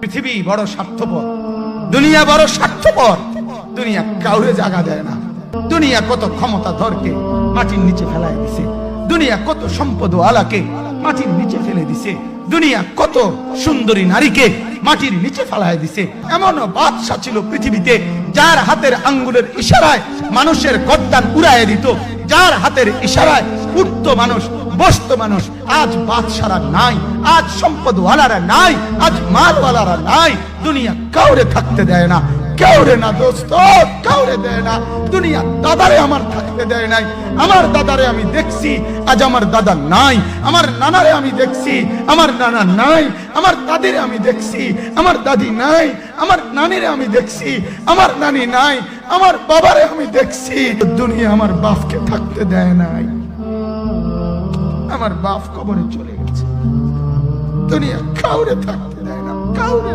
পৃথিবী বড় স্বার্থপর, দুনিয়া বড় স্বার্থপর। দুনিয়া কাউরে জায়গা দেয় না। দুনিয়া কত ক্ষমতাধরকে মাটির নিচে ফেলায় দিছে, দুনিয়া কত সম্পদ আলাকে মাটির নিচে ফেলে দিছে, দুনিয়া কত সুন্দরী নারীকে মাটির নিচে ফেলায় দিছে। এমন বাদশা ছিল পৃথিবীতে যার হাতের আঙ্গুলের ইশারায় মানুষের গর্দান উড়াইয়া দিত, যার হাতের ইশারায় উঠতো মানুষ, বসতো মানুষ। আজ বাদশারা নাই, আজ সম্পদওয়ালারা নাই, আজ মালওয়ালারা নাই। দুনিয়া কাউরে থাকতে দেয় না, কাউরে না দোস্ত, কাউরে দেয় না। দুনিয়া দাদারে আমার থাকতে দেয় নাই। আমার দাদারে আমি দেখছি, আজ আমার দাদা নাই। আমার নানারে আমি দেখছি, আমার নানা নাই। আমার দাদিরে আমি দেখছি, আমার দাদি নাই। আমার নানিরে আমি দেখছি, আমার নানি নাই। আমার বাবারে আমি দেখছি। দুনিয়া আমার বাপকে থাকতে দেয় নাই। আমার বাপ কবরে চলে গেছে। দুনিয়া কাউরে থাকতে দেয় না, কাউরে।